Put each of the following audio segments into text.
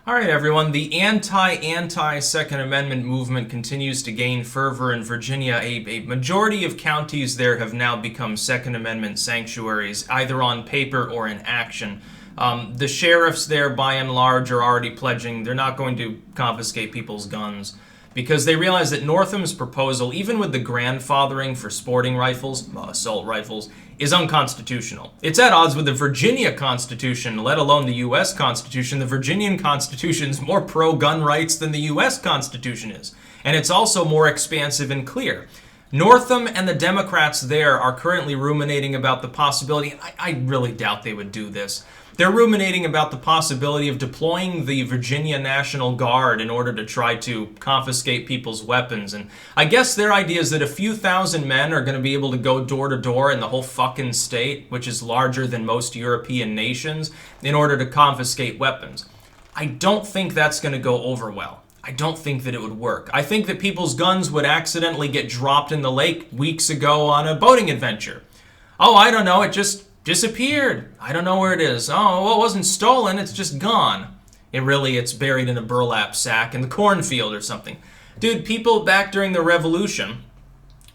All right, everyone. The anti-Second Amendment movement continues to gain fervor in Virginia. A majority of counties there have now become Second Amendment sanctuaries, either on paper or in action. The sheriffs there, by and large, are already pledging they're not going to confiscate people's guns because they realize that Northam's proposal, even with the grandfathering for sporting rifles, assault rifles, is unconstitutional. It's at odds with the Virginia Constitution, let alone the U.S. Constitution. The Virginian Constitution is more pro-gun rights than the U.S. Constitution is, and it's also more expansive and clear. Northam and the Democrats there are currently ruminating about the possibility, I really doubt they would do this, they're ruminating about the possibility of deploying the Virginia National Guard in order to try to confiscate people's weapons. And I guess their idea is that a few thousand men are going to be able to go door to door in the whole fucking state, which is larger than most European nations, in order to confiscate weapons. I don't think that's going to go over well. I don't think that it would work. I think that people's guns would accidentally get dropped in the lake weeks ago on a boating adventure. Oh, I don't know, it just disappeared. I don't know where it is. Oh, well, it wasn't stolen, it's just gone. It's buried in a burlap sack in the cornfield or something. Dude, people back during the Revolution,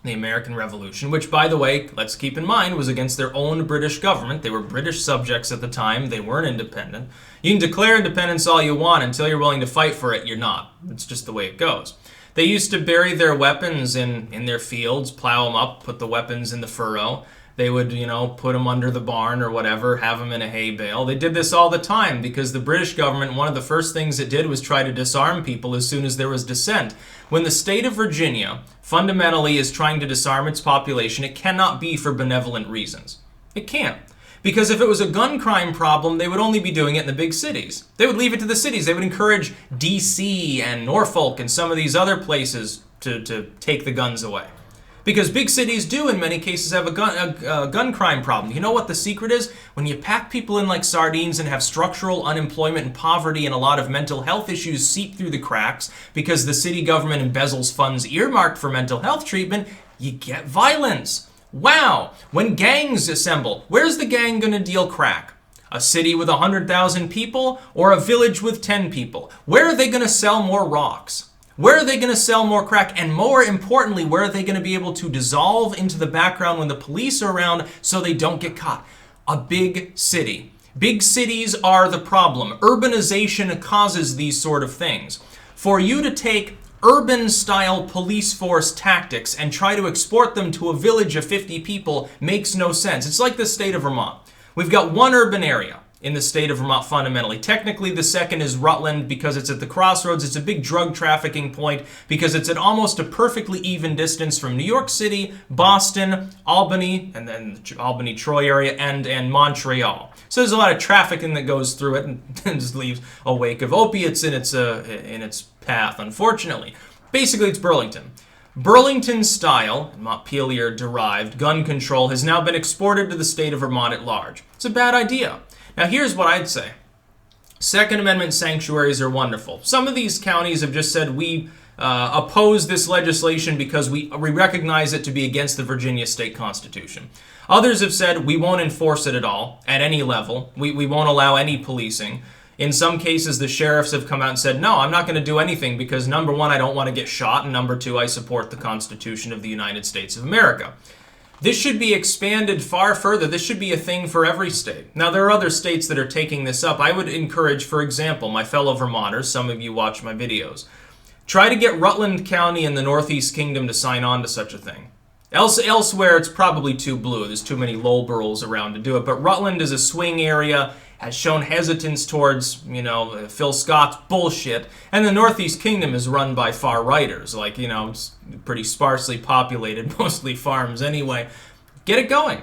the American Revolution, which, by the way, let's keep in mind, was against their own British government. They were British subjects at the time. They weren't independent. You can declare independence all you want. Until you're willing to fight for it, you're not. It's just the way it goes. They used to bury their weapons in their fields, plow them up, put the weapons in the furrow. They would, put them under the barn or whatever, have them in a hay bale. They did this all the time because the British government, one of the first things it did was try to disarm people as soon as there was dissent. When the state of Virginia fundamentally is trying to disarm its population, it cannot be for benevolent reasons. It can't. Because if it was a gun crime problem, they would only be doing it in the big cities. They would leave it to the cities. They would encourage D.C. and Norfolk and some of these other places to take the guns away. Because big cities do, in many cases, have a gun crime problem. You know what the secret is? When you pack people in like sardines and have structural unemployment and poverty and a lot of mental health issues seep through the cracks because the city government embezzles funds earmarked for mental health treatment, you get violence. Wow! When gangs assemble, where's the gang gonna deal crack? A city with 100,000 people or a village with 10 people? Where are they gonna sell more rocks? Where are they going to sell more crack? And more importantly, where are they going to be able to dissolve into the background when the police are around so they don't get caught? A big city. Big cities are the problem. Urbanization causes these sort of things. For you to take urban-style police force tactics and try to export them to a village of 50 people makes no sense. It's like the state of Vermont. We've got one urban area in the state of Vermont fundamentally. Technically, the second is Rutland because it's at the crossroads. It's a big drug trafficking point because it's at almost a perfectly even distance from New York City, Boston, Albany, and then the Albany-Troy area, and Montreal. So there's a lot of trafficking that goes through it and just leaves a wake of opiates in its path, unfortunately. Basically, it's Burlington. Burlington-style, Montpelier-derived gun control has now been exported to the state of Vermont at large. It's a bad idea. Now, here's what I'd say. Second Amendment sanctuaries are wonderful. Some of these counties have just said we oppose this legislation because we recognize it to be against the Virginia state constitution. Others have said we won't enforce it at all, at any level. We won't allow any policing. In some cases, the sheriffs have come out and said, no, I'm not going to do anything because, number one, I don't want to get shot, and number two, I support the Constitution of the United States of America. This should be expanded far further. This should be a thing for every state. Now, there are other states that are taking this up. I would encourage, for example, my fellow Vermonters, some of you watch my videos, try to get Rutland County in the Northeast Kingdom to sign on to such a thing. Elsewhere, it's probably too blue. There's too many lowboroughs around to do it. But Rutland is a swing area, has shown hesitance towards, Phil Scott's bullshit. And the Northeast Kingdom is run by far-righters. It's pretty sparsely populated, mostly farms anyway. Get it going.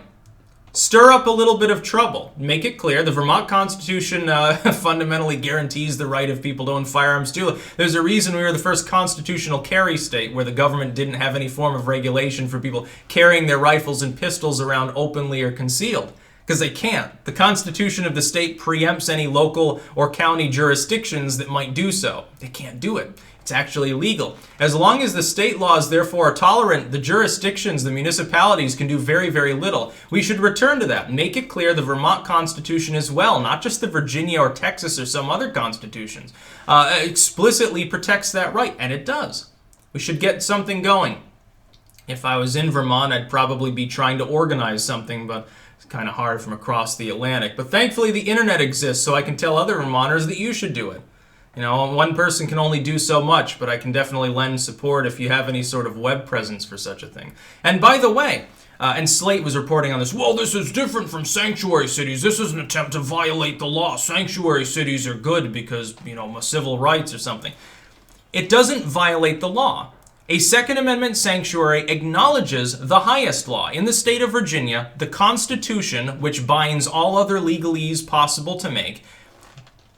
Stir up a little bit of trouble. Make it clear the Vermont Constitution fundamentally guarantees the right of people to own firearms too. There's a reason we were the first constitutional carry state where the government didn't have any form of regulation for people carrying their rifles and pistols around openly or concealed. Because they can't. The Constitution of the state preempts any local or county jurisdictions that might do so. They can't do it. It's actually illegal. As long as the state laws, therefore, are tolerant, the jurisdictions, the municipalities can do very, very little. We should return to that. Make it clear the Vermont Constitution as well, not just the Virginia or Texas or some other constitutions, explicitly protects that right, and it does. We should get something going. If I was in Vermont, I'd probably be trying to organize something, but it's kind of hard from across the Atlantic. But thankfully, the internet exists, so I can tell other Vermonters that you should do it. You know, one person can only do so much, but I can definitely lend support if you have any sort of web presence for such a thing. And by the way, and Slate was reporting on this, well, this is different from sanctuary cities. This is an attempt to violate the law. Sanctuary cities are good because, you know, civil rights or something. It doesn't violate the law. A Second Amendment sanctuary acknowledges the highest law. In the state of Virginia, the Constitution, which binds all other legalese possible to make,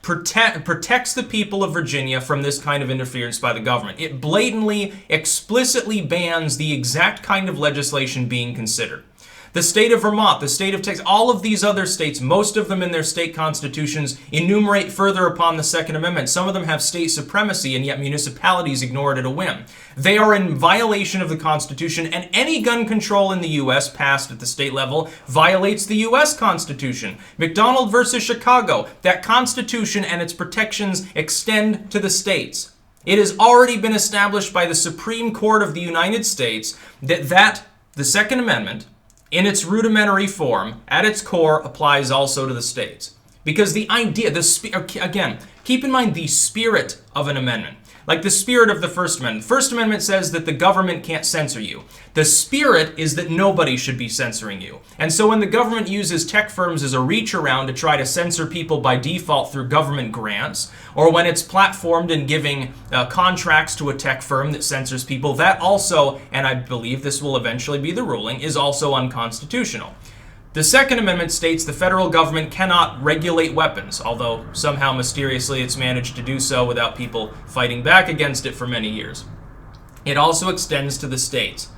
protects the people of Virginia from this kind of interference by the government. It blatantly, explicitly bans the exact kind of legislation being considered. The state of Vermont, the state of Texas, all of these other states, most of them in their state constitutions enumerate further upon the Second Amendment. Some of them have state supremacy, and yet municipalities ignore it at a whim. They are in violation of the Constitution, and any gun control in the U.S. passed at the state level violates the U.S. Constitution. McDonald versus Chicago, that Constitution and its protections extend to the states. It has already been established by the Supreme Court of the United States that the Second Amendment, in its rudimentary form, at its core, applies also to the states. Because the idea, again, keep in mind the spirit of an amendment. Like the spirit of the First Amendment. The First Amendment says that the government can't censor you. The spirit is that nobody should be censoring you. And so when the government uses tech firms as a reach around to try to censor people by default through government grants, or when it's platformed in giving contracts to a tech firm that censors people, that also, and I believe this will eventually be the ruling, is also unconstitutional. The Second Amendment states the federal government cannot regulate weapons, although somehow mysteriously it's managed to do so without people fighting back against it for many years. It also extends to the states.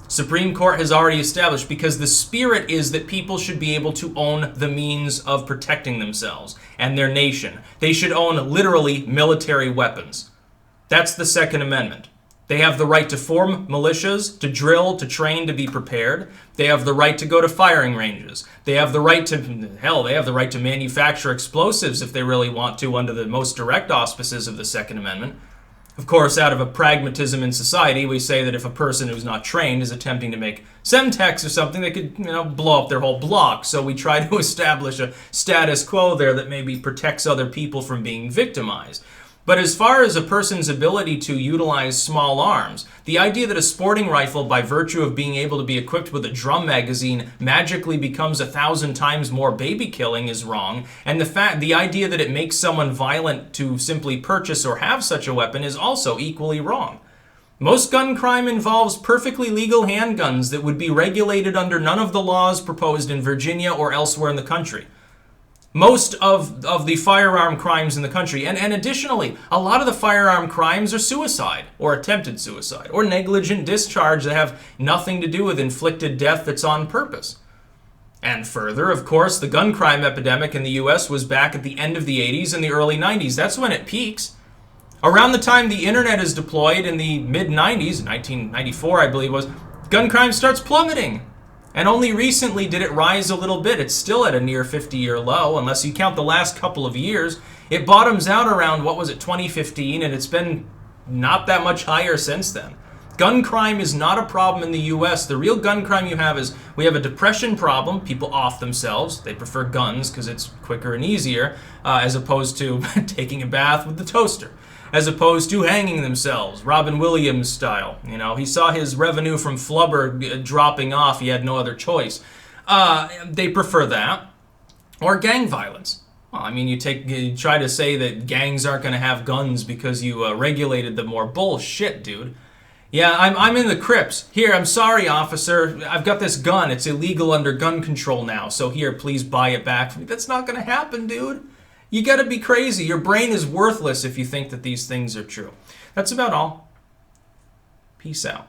Supreme Court has already established, because the spirit is that people should be able to own the means of protecting themselves and their nation. They should own literally military weapons. That's the Second Amendment. They have the right to form militias, to drill, to train, to be prepared. They have the right to go to firing ranges. They have the right to, they have the right to manufacture explosives if they really want to under the most direct auspices of the Second Amendment. Of course, out of a pragmatism in society, we say that if a person who's not trained is attempting to make Semtex or something, they could, blow up their whole block. So we try to establish a status quo there that maybe protects other people from being victimized. But as far as a person's ability to utilize small arms, the idea that a sporting rifle, by virtue of being able to be equipped with a drum magazine, magically becomes 1,000 times more baby killing is wrong, and the idea that it makes someone violent to simply purchase or have such a weapon is also equally wrong. Most gun crime involves perfectly legal handguns that would be regulated under none of the laws proposed in Virginia or elsewhere in the country. Most of the firearm crimes in the country, and additionally, a lot of the firearm crimes are suicide, or attempted suicide, or negligent discharge that have nothing to do with inflicted death that's on purpose. And further, of course, the gun crime epidemic in the U.S. was back at the end of the 80s and the early 90s. That's when it peaks. Around the time the internet is deployed in the mid-90s, 1994 I believe it was, gun crime starts plummeting. And only recently did it rise a little bit. It's still at a near 50-year low, unless you count the last couple of years. It bottoms out around, 2015, and it's been not that much higher since then. Gun crime is not a problem in the U.S. The real gun crime you have is, we have a depression problem. People off themselves. They prefer guns because it's quicker and easier, as opposed to taking a bath with the toaster. As opposed to hanging themselves, Robin Williams style. He saw his revenue from flubber dropping off. He had no other choice. They prefer that. Or gang violence. Well, you try to say that gangs aren't going to have guns because you regulated them more. Bullshit, dude. Yeah, I'm in the Crips. Here, I'm sorry, officer. I've got this gun. It's illegal under gun control now. So here, please buy it back from me. That's not going to happen, dude. You gotta be crazy. Your brain is worthless if you think that these things are true. That's about all. Peace out.